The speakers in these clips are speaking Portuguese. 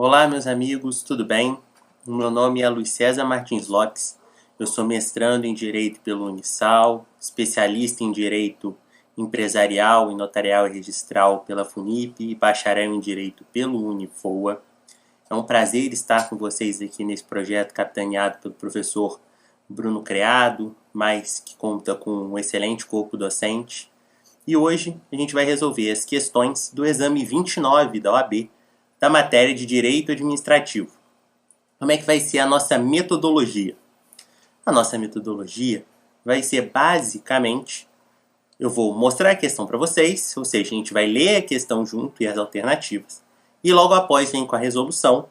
Olá, meus amigos, tudo bem? O meu nome é Luiz César Martins Lopes. Eu sou mestrando em Direito pelo Unisal, especialista em Direito Empresarial e Notarial e Registral pela FUNIP e bacharel em Direito pelo Unifoa. É um prazer estar com vocês aqui nesse projeto capitaneado pelo professor Bruno Creado, mas que conta com um excelente corpo docente. E hoje a gente vai resolver as questões do exame 29 da OAB, da matéria de Direito Administrativo. Como é que vai ser a nossa metodologia? A nossa metodologia vai ser basicamente, eu vou mostrar a questão para vocês, ou seja, a gente vai ler a questão junto e as alternativas, e logo após vem com a resolução,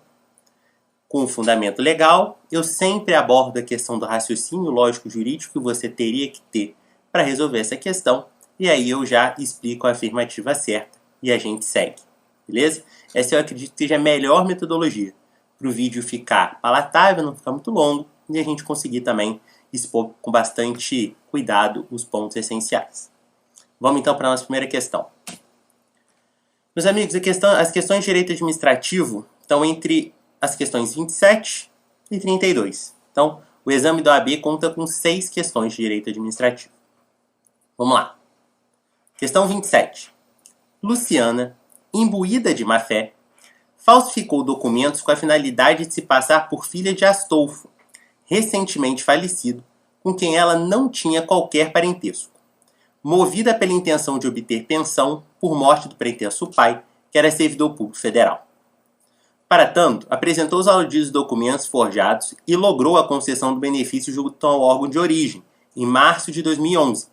com o fundamento legal. Eu sempre abordo a questão do raciocínio lógico-jurídico que você teria que ter para resolver essa questão, e aí eu já explico a afirmativa certa e a gente segue. Beleza? Essa eu acredito que seja a melhor metodologia para o vídeo ficar palatável, não ficar muito longo e a gente conseguir também expor com bastante cuidado os pontos essenciais. Vamos então para a nossa primeira questão. Meus amigos, as questões de direito administrativo estão entre as questões 27 e 32. Então, o exame da OAB conta com 6 questões de direito administrativo. Vamos lá. Questão 27. Luciana, imbuída de má-fé, falsificou documentos com a finalidade de se passar por filha de Astolfo, recentemente falecido, com quem ela não tinha qualquer parentesco, movida pela intenção de obter pensão por morte do pretenso pai, que era servidor público federal. Para tanto, apresentou os aludidos documentos forjados e logrou a concessão do benefício junto ao órgão de origem, em março de 2011,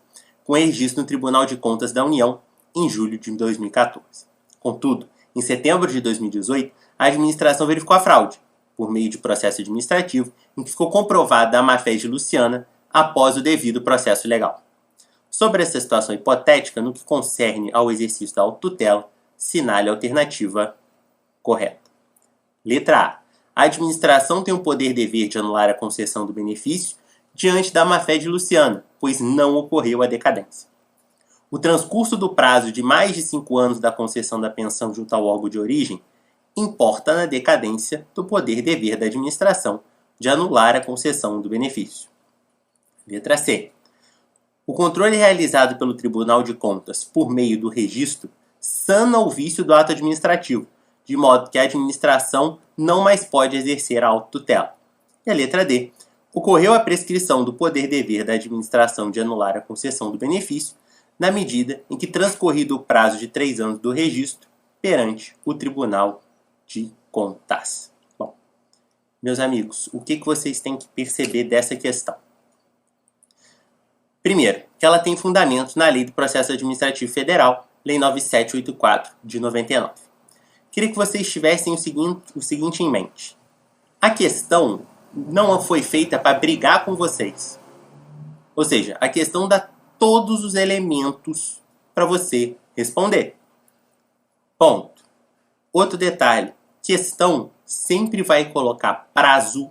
com registro no Tribunal de Contas da União, em julho de 2014. Contudo, em setembro de 2018, a administração verificou a fraude, por meio de processo administrativo, em que ficou comprovada a má-fé de Luciana após o devido processo legal. Sobre essa situação hipotética, no que concerne ao exercício da autotutela, sinale a alternativa correta. Letra A. A administração tem o poder-dever de anular a concessão do benefício diante da má-fé de Luciana, pois não ocorreu a decadência. O transcurso do prazo de mais de 5 anos da concessão da pensão junto ao órgão de origem importa na decadência do poder-dever da administração de anular a concessão do benefício. Letra C. O controle realizado pelo Tribunal de Contas por meio do registro sana o vício do ato administrativo, de modo que a administração não mais pode exercer a autotutela. E a letra D. Ocorreu a prescrição do poder-dever da administração de anular a concessão do benefício na medida em que transcorrido o prazo de 3 anos do registro perante o Tribunal de Contas. Bom, meus amigos, o que vocês têm que perceber dessa questão? Primeiro, que ela tem fundamento na Lei do Processo Administrativo Federal, Lei 9784, de 99. Queria que vocês tivessem o seguinte em mente. A questão não foi feita para brigar com vocês. Ou seja, a questão dá todos os elementos para você responder. Ponto. Outro detalhe. Questão sempre vai colocar prazo,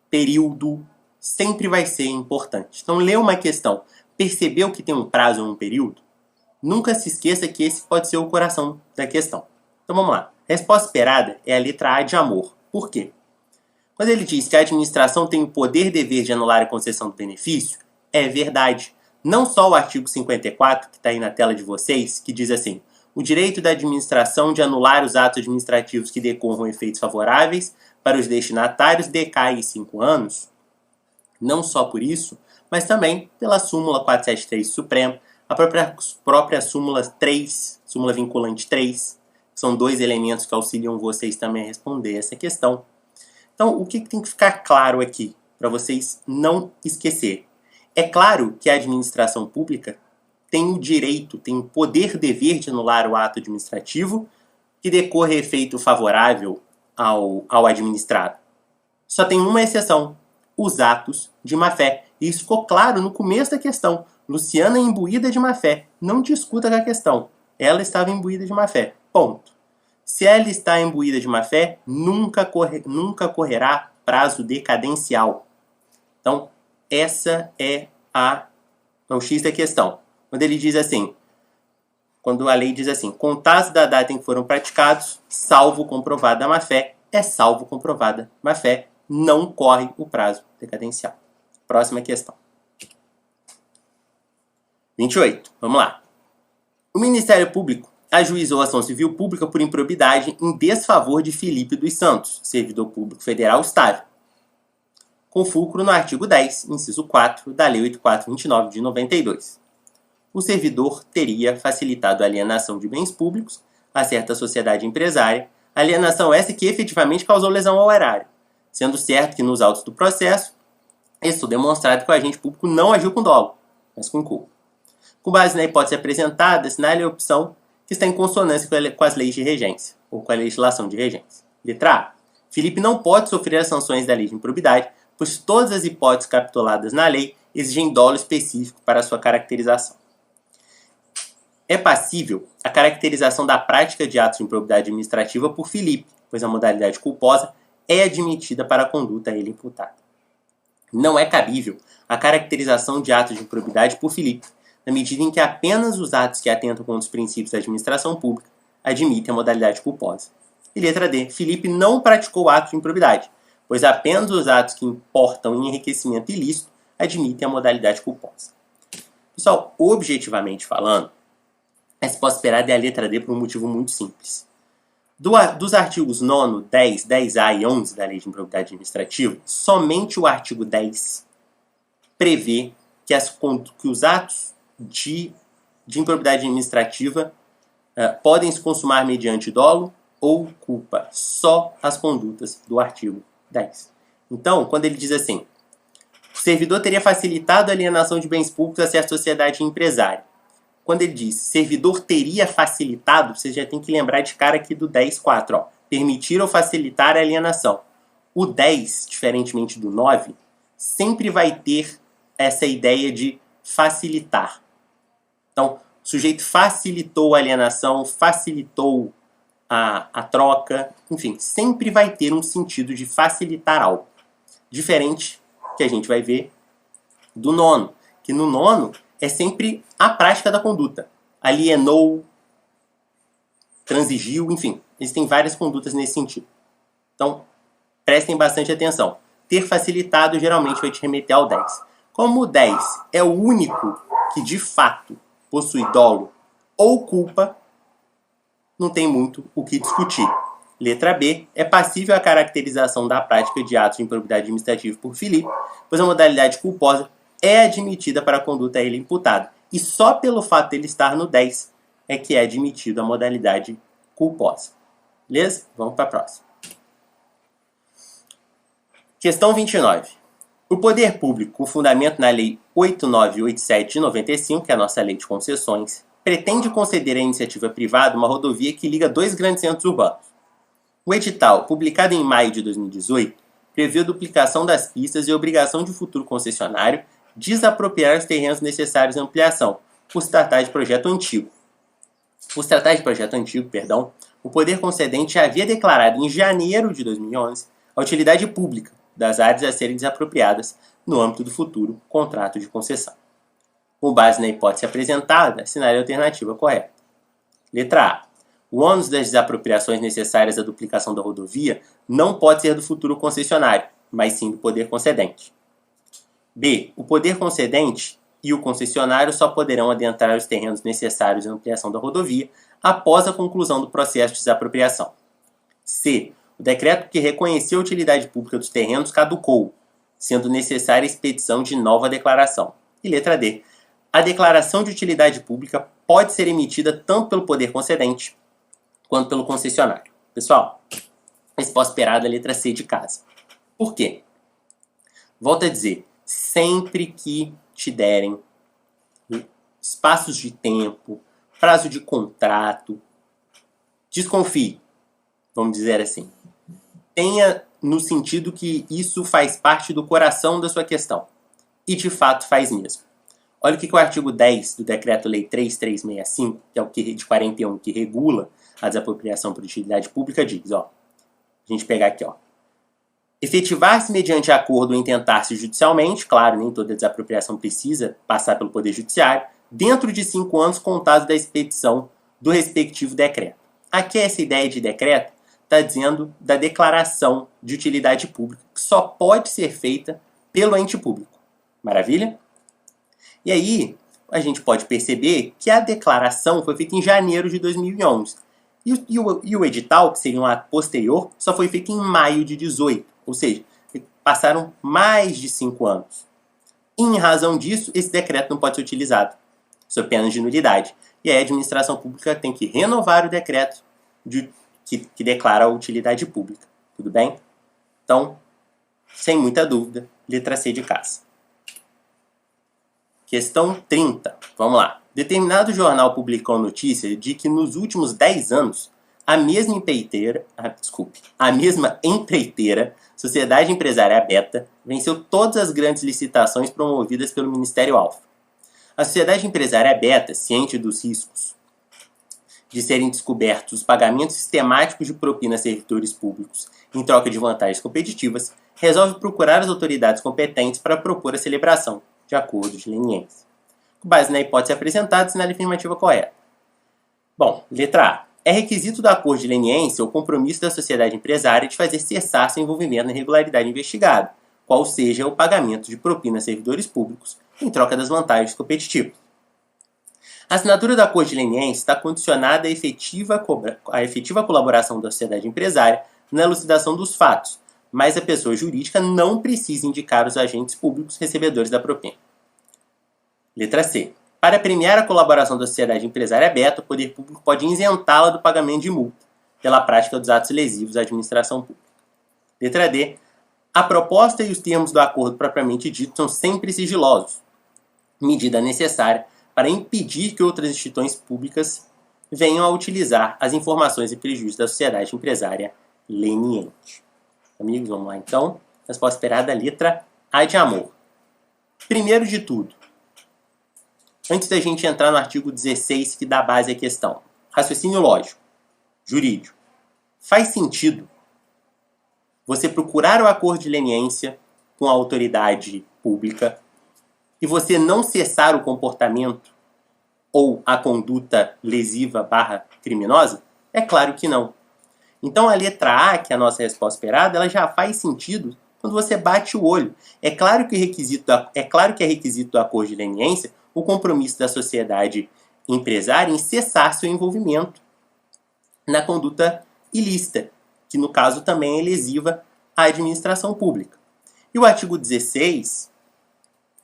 período, sempre vai ser importante. Então, lê uma questão, percebeu que tem um prazo ou um período? Nunca se esqueça que esse pode ser o coração da questão. Então, vamos lá. A resposta esperada é a letra A de amor. Por quê? Quando ele diz que a administração tem o poder-dever de anular a concessão do benefício, é verdade. Não só o artigo 54, que está aí na tela de vocês, que diz assim: o direito da administração de anular os atos administrativos que decorram efeitos favoráveis para os destinatários decai em 5 anos. Não só por isso, mas também pela súmula 473 do Supremo, a própria súmula 3, súmula vinculante 3, são 2 elementos que auxiliam vocês também a responder essa questão. Então, o que tem que ficar claro aqui, para vocês não esquecerem? É claro que a administração pública tem o direito, tem o poder-dever de anular o ato administrativo que decorre efeito favorável ao administrado. Só tem uma exceção: os atos de má-fé. E isso ficou claro no começo da questão. Luciana é imbuída de má-fé. Não discuta com a questão. Ela estava imbuída de má-fé. Ponto. Se ela está imbuída de má-fé, nunca correrá prazo decadencial. Então, essa é o X da questão. Quando ele diz assim: quando a lei diz assim, contados da data em que foram praticados, salvo comprovada a má-fé, é salvo comprovada má-fé, não corre o prazo decadencial. Próxima questão. 28. Vamos lá. O Ministério Público ajuizou a ação civil pública por improbidade em desfavor de Felipe dos Santos, servidor público federal estável, com fulcro no artigo 10, inciso 4, da Lei 8429 de 92. O servidor teria facilitado a alienação de bens públicos a certa sociedade empresária, alienação essa que efetivamente causou lesão ao erário, sendo certo que nos autos do processo, estou demonstrado que o agente público não agiu com dolo, mas com culpa. Com base na hipótese apresentada, assinale a opção que está em consonância com as leis de regência, ou com a legislação de regência. Letra A. Felipe não pode sofrer as sanções da lei de improbidade, pois todas as hipóteses capituladas na lei exigem dolo específico para sua caracterização. É passível a caracterização da prática de atos de improbidade administrativa por Felipe, pois a modalidade culposa é admitida para a conduta a ele imputada. Não é cabível a caracterização de atos de improbidade por Felipe, na medida em que apenas os atos que atentam contra os princípios da administração pública admitem a modalidade culposa. E letra D. Felipe não praticou atos de improbidade, pois apenas os atos que importam em enriquecimento ilícito admitem a modalidade culposa. Pessoal, objetivamente falando, a resposta esperada é a letra D por um motivo muito simples. Dos artigos 9, 10, 10A e 11 da Lei de Improbidade Administrativa, somente o artigo 10 prevê que os atos de improbidade administrativa podem se consumar mediante dolo ou culpa. Só as condutas do artigo 10. Então, quando ele diz assim, o servidor teria facilitado a alienação de bens públicos a certa sociedade empresária. Quando ele diz servidor teria facilitado, você já tem que lembrar de cara aqui do 10.4. Ó, permitir ou facilitar a alienação. O 10, diferentemente do 9, sempre vai ter essa ideia de facilitar. Então, o sujeito facilitou a alienação, facilitou a troca, enfim, sempre vai ter um sentido de facilitar algo. Diferente que a gente vai ver do nono, que no nono é sempre a prática da conduta. Alienou, transigiu, enfim, existem várias condutas nesse sentido. Então, prestem bastante atenção. Ter facilitado geralmente vai te remeter ao 10. Como o 10 é o único que de fato possui dolo ou culpa, não tem muito o que discutir. Letra B. É passível a caracterização da prática de atos de improbidade administrativa por Felipe, pois a modalidade culposa é admitida para a conduta a ele imputada. E só pelo fato de ele estar no 10 é que é admitido a modalidade culposa. Beleza? Vamos para a próxima. Questão 29. O poder público, com fundamento na Lei 8987 de 95, que é a nossa lei de concessões, pretende conceder à iniciativa privada uma rodovia que liga dois grandes centros urbanos. O edital, publicado em maio de 2018, prevê a duplicação das pistas e a obrigação de futuro concessionário desapropriar os terrenos necessários à ampliação, por se tratar de projeto antigo. O poder concedente já havia declarado em janeiro de 2011 a utilidade pública das áreas a serem desapropriadas no âmbito do futuro contrato de concessão. Com base na hipótese apresentada, assinale a alternativa correta. Letra A. O ônus das desapropriações necessárias à duplicação da rodovia não pode ser do futuro concessionário, mas sim do poder concedente. B. O poder concedente e o concessionário só poderão adentrar os terrenos necessários à ampliação da rodovia após a conclusão do processo de desapropriação. C. O decreto que reconheceu a utilidade pública dos terrenos caducou, sendo necessária a expedição de nova declaração. E letra D. A declaração de utilidade pública pode ser emitida tanto pelo poder concedente quanto pelo concessionário. Pessoal, resposta esperada, letra C de casa. Por quê? Volto a dizer, sempre que te derem espaços de tempo, prazo de contrato, desconfie, vamos dizer assim. Tenha no sentido que isso faz parte do coração da sua questão. E de fato faz mesmo. Olha o que o artigo 10 do Decreto-Lei 3365, que é o que de 41, que regula a desapropriação por utilidade pública, diz. Ó, a gente pegar aqui, ó. Efetivar-se mediante acordo ou intentar-se judicialmente, claro, nem toda desapropriação precisa passar pelo Poder Judiciário, dentro de 5 anos contados da expedição do respectivo decreto. Aqui essa ideia de decreto está dizendo da declaração de utilidade pública, que só pode ser feita pelo ente público. Maravilha? E aí, a gente pode perceber que a declaração foi feita em janeiro de 2011. E o edital, que seria um ato posterior, só foi feito em maio de 2018. Ou seja, passaram mais de 5 anos. E, em razão disso, esse decreto não pode ser utilizado, sob pena de nulidade. E aí a administração pública tem que renovar o decreto que declara a utilidade pública. Tudo bem? Então, sem muita dúvida, letra C de casa. Questão 30. Vamos lá. Determinado jornal publicou notícia de que nos últimos 10 anos, a mesma empreiteira, Sociedade Empresária Beta, venceu todas as grandes licitações promovidas pelo Ministério Alfa. A Sociedade Empresária Beta, ciente dos riscos de serem descobertos os pagamentos sistemáticos de propina a servidores públicos em troca de vantagens competitivas, resolve procurar as autoridades competentes para propor a celebração de acordo de leniência. Com base na hipótese apresentada, sinale a afirmativa correta. Bom, letra A. É requisito do acordo de leniência o compromisso da sociedade empresária de fazer cessar seu envolvimento na irregularidade investigada, qual seja o pagamento de propina a servidores públicos em troca das vantagens competitivas. A assinatura do acordo de leniência está condicionada à efetiva colaboração da sociedade empresária na elucidação dos fatos, mas a pessoa jurídica não precisa indicar os agentes públicos recebedores da propina. Letra C. Para premiar a colaboração da sociedade empresária aberta, o poder público pode isentá-la do pagamento de multa pela prática dos atos lesivos à administração pública. Letra D. A proposta e os termos do acordo propriamente dito são sempre sigilosos, medida necessária para impedir que outras instituições públicas venham a utilizar as informações e prejuízos da sociedade empresária leniente. Amigos, vamos lá então. Resposta esperada, letra A de amor. Primeiro de tudo, antes da gente entrar no artigo 16 que dá base à questão, raciocínio lógico, jurídico. Faz sentido você procurar o acordo de leniência com a autoridade pública e você não cessar o comportamento ou a conduta lesiva / criminosa? É claro que não. Então a letra A, que é a nossa resposta esperada, ela já faz sentido quando você bate o olho. É claro que é requisito do acordo de leniência o compromisso da sociedade empresária em cessar seu envolvimento na conduta ilícita, que no caso também é lesiva à administração pública. E o artigo 16,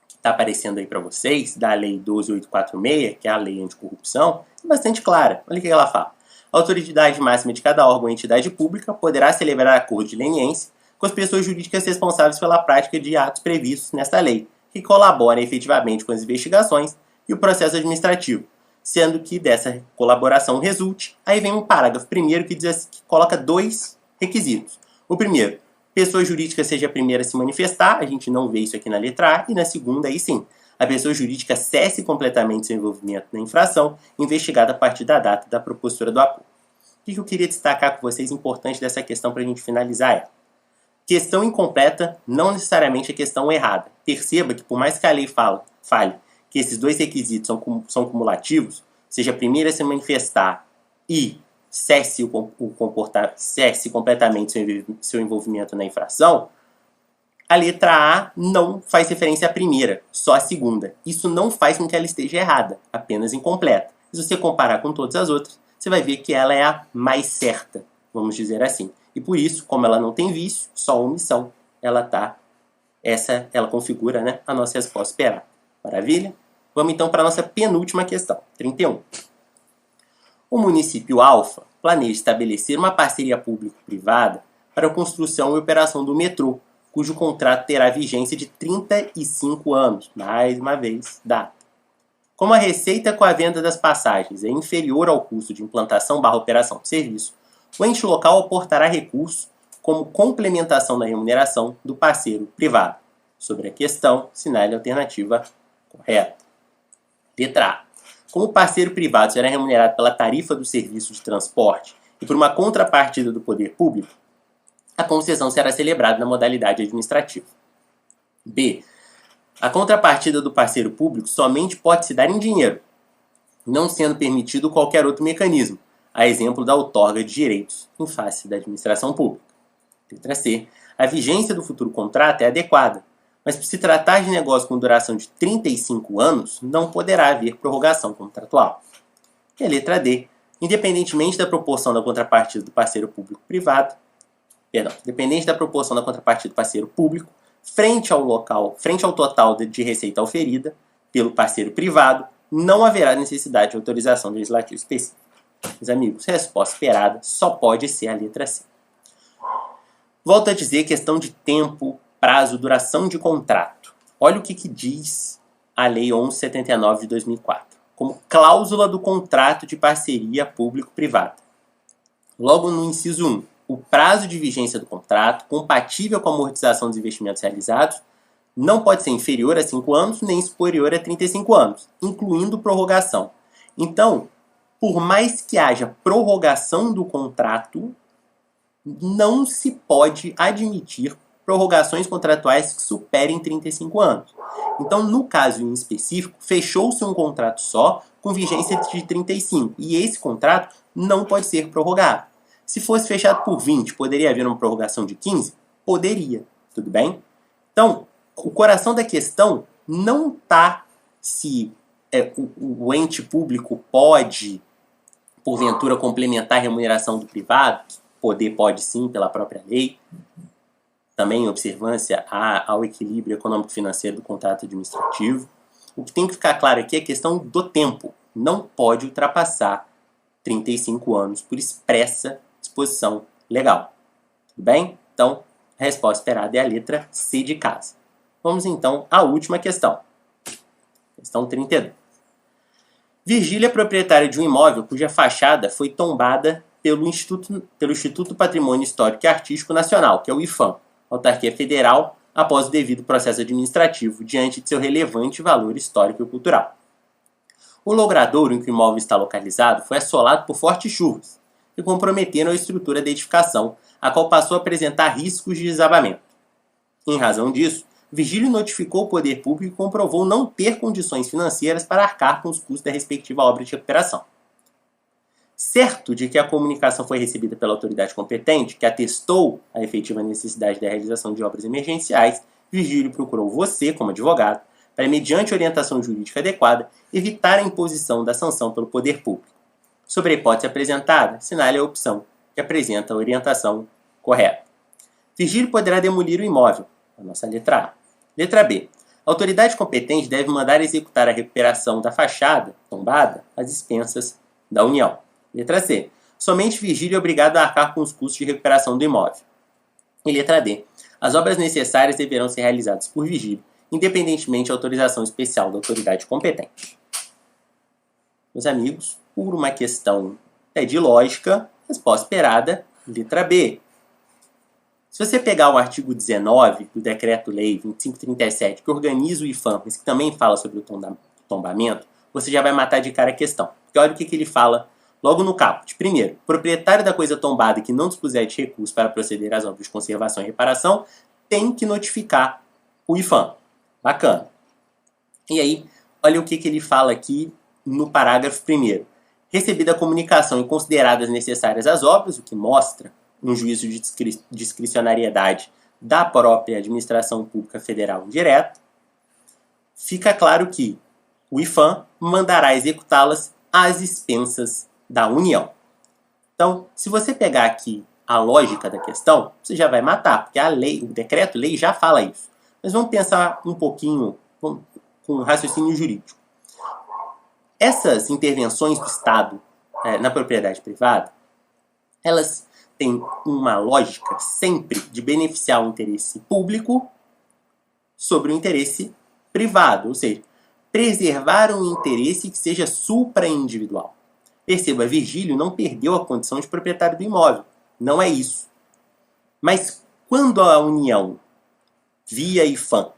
que está aparecendo aí para vocês, da Lei 12.846, que é a Lei Anticorrupção, é bastante clara. Olha o que ela fala. A autoridade máxima de cada órgão ou entidade pública poderá celebrar acordo de leniência com as pessoas jurídicas responsáveis pela prática de atos previstos nesta lei, que colaborem efetivamente com as investigações e o processo administrativo, sendo que dessa colaboração resulte, aí vem um parágrafo primeiro que diz assim, que coloca 2 requisitos. O primeiro, pessoa jurídica seja a primeira a se manifestar, a gente não vê isso aqui na letra A, e na segunda, aí sim, a pessoa jurídica cesse completamente seu envolvimento na infração, investigada a partir da data da propositura do acordo. O que eu queria destacar com vocês importante dessa questão para a gente finalizar é: questão incompleta não necessariamente é questão errada. Perceba que por mais que a lei fale que esses 2 requisitos são cumulativos, seja a primeira a se manifestar e cesse completamente seu envolvimento na infração, a letra A não faz referência à primeira, só à segunda. Isso não faz com que ela esteja errada, apenas incompleta. Se você comparar com todas as outras, você vai ver que ela é a mais certa, vamos dizer assim. E por isso, como ela não tem vício, só omissão, ela configura, né, a nossa resposta esperada. Maravilha? Vamos então para a nossa penúltima questão, 31. O município Alfa planeja estabelecer uma parceria público-privada para a construção e operação do metrô, cujo contrato terá vigência de 35 anos, mais uma vez, data. Como a receita com a venda das passagens é inferior ao custo de implantação / operação do serviço, o ente local aportará recurso como complementação da remuneração do parceiro privado. Sobre a questão, sinale a alternativa correta. Letra A. Como o parceiro privado será remunerado pela tarifa do serviço de transporte e por uma contrapartida do poder público, a concessão será celebrada na modalidade administrativa. B. A contrapartida do parceiro público somente pode se dar em dinheiro, não sendo permitido qualquer outro mecanismo, a exemplo da outorga de direitos em face da administração pública. Letra C. A vigência do futuro contrato é adequada, mas por se tratar de negócio com duração de 35 anos, não poderá haver prorrogação contratual. E a letra D. Independentemente da proporção da contrapartida do parceiro público-privado, independente da proporção da contrapartida do parceiro público, frente ao total de receita oferida pelo parceiro privado, não haverá necessidade de autorização legislativa específica. Meus amigos, resposta esperada só pode ser a letra C. Volto a dizer questão de tempo, prazo, duração de contrato. Olha o que diz a Lei 1179 de 2004, como cláusula do contrato de parceria público-privada. Logo no inciso 1, o prazo de vigência do contrato, compatível com a amortização dos investimentos realizados, não pode ser inferior a 5 anos, nem superior a 35 anos, incluindo prorrogação. Então, por mais que haja prorrogação do contrato, não se pode admitir prorrogações contratuais que superem 35 anos. Então, no caso em específico, fechou-se um contrato só com vigência de 35 e esse contrato não pode ser prorrogado. Se fosse fechado por 20, poderia haver uma prorrogação de 15? Poderia, tudo bem? Então, o coração da questão não está se o ente público pode, porventura, complementar a remuneração do privado. Poder pode sim, pela própria lei. Também em observância ao equilíbrio econômico-financeiro do contrato administrativo. O que tem que ficar claro aqui é a questão do tempo. Não pode ultrapassar 35 anos por expressa disposição legal. Tudo bem? Então, a resposta esperada é a letra C de casa. Vamos então à última questão. Questão 32. Virgília é proprietária de um imóvel cuja fachada foi tombada pelo Instituto Patrimônio Histórico e Artístico Nacional, que é o IPHAN, autarquia federal, após o devido processo administrativo diante de seu relevante valor histórico e cultural. O logradouro em que o imóvel está localizado foi assolado por fortes chuvas, que comprometeram a estrutura da edificação, a qual passou a apresentar riscos de desabamento. Em razão disso, Virgílio notificou o poder público e comprovou não ter condições financeiras para arcar com os custos da respectiva obra de recuperação. Certo de que a comunicação foi recebida pela autoridade competente, que atestou a efetiva necessidade da realização de obras emergenciais, Virgílio procurou você, como advogado, para, mediante orientação jurídica adequada, evitar a imposição da sanção pelo poder público. Sobre a hipótese apresentada, assinale a opção que apresenta a orientação correta. Virgílio poderá demolir o imóvel, a nossa letra A. Letra B. A autoridade competente deve mandar executar a recuperação da fachada tombada às expensas da União. Letra C. Somente Virgílio é obrigado a arcar com os custos de recuperação do imóvel. E letra D. As obras necessárias deverão ser realizadas por Virgílio, independentemente da autorização especial da autoridade competente. Meus amigos, por uma questão de lógica, resposta esperada, letra B. Se você pegar o artigo 19 do Decreto-Lei 2537, que organiza o IPHAN, mas que também fala sobre o tombamento, você já vai matar de cara a questão. Porque olha o que ele fala logo no caput. Primeiro, proprietário da coisa tombada que não dispuser de recursos para proceder às obras de conservação e reparação tem que notificar o IPHAN. Bacana. E aí, olha o que ele fala aqui no parágrafo 1º. Recebida a comunicação e consideradas necessárias as obras, o que mostra um juízo de discricionariedade da própria administração pública federal indireta, fica claro que o IPHAN mandará executá-las às expensas da União. Então, se você pegar aqui a lógica da questão, você já vai matar, porque a lei, o decreto-lei já fala isso. Mas vamos pensar um pouquinho com raciocínio jurídico. Essas intervenções do Estado na propriedade privada, elas têm uma lógica sempre de beneficiar o interesse público sobre o interesse privado, ou seja, preservar um interesse que seja supra-individual. Perceba, Virgílio não perdeu a condição de proprietário do imóvel, não é isso. Mas quando a União, via IPHAN,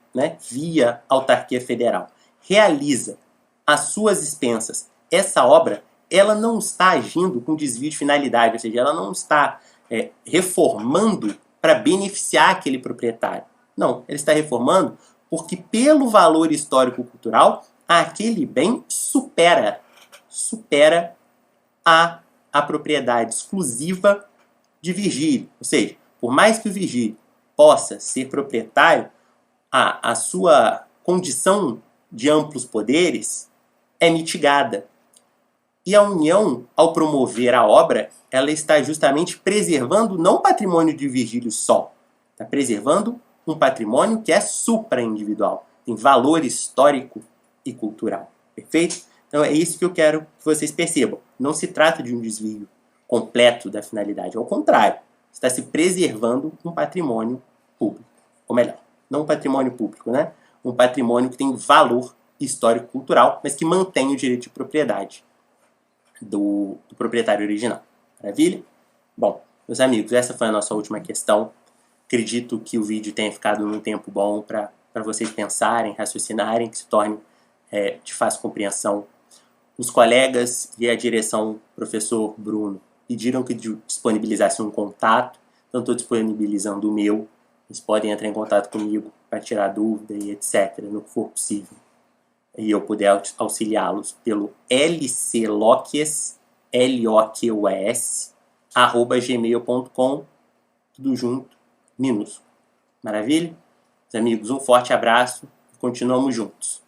via autarquia federal, realiza às suas expensas essa obra, ela não está agindo com desvio de finalidade, ou seja, ela não está reformando para beneficiar aquele proprietário. Não, ela está reformando porque pelo valor histórico-cultural, aquele bem supera a propriedade exclusiva de Virgílio. Ou seja, por mais que o Virgílio possa ser proprietário, a sua condição de amplos poderes é mitigada. E a União, ao promover a obra, ela está justamente preservando não o patrimônio de Virgílio só, está preservando um patrimônio que é supra-individual, tem valor histórico e cultural. Perfeito? Então é isso que eu quero que vocês percebam. Não se trata de um desvio completo da finalidade, ao contrário, está se preservando um patrimônio público. Ou melhor, não um patrimônio público, né? Um patrimônio que tem valor histórico-cultural, mas que mantém o direito de propriedade do proprietário original. Maravilha? Bom, meus amigos, essa foi a nossa última questão. Acredito que o vídeo tenha ficado num tempo bom para vocês pensarem, raciocinarem, que se torne de fácil compreensão. Os colegas e a direção, professor Bruno, pediram que disponibilizasse um contato, então estou disponibilizando o meu. Vocês podem entrar em contato comigo para tirar dúvida e etc., no que for possível. E eu puder auxiliá-los pelo lcloques, LOQUS, @gmail.com, tudo junto, minúsculo. Maravilha? Meus amigos, um forte abraço e continuamos juntos.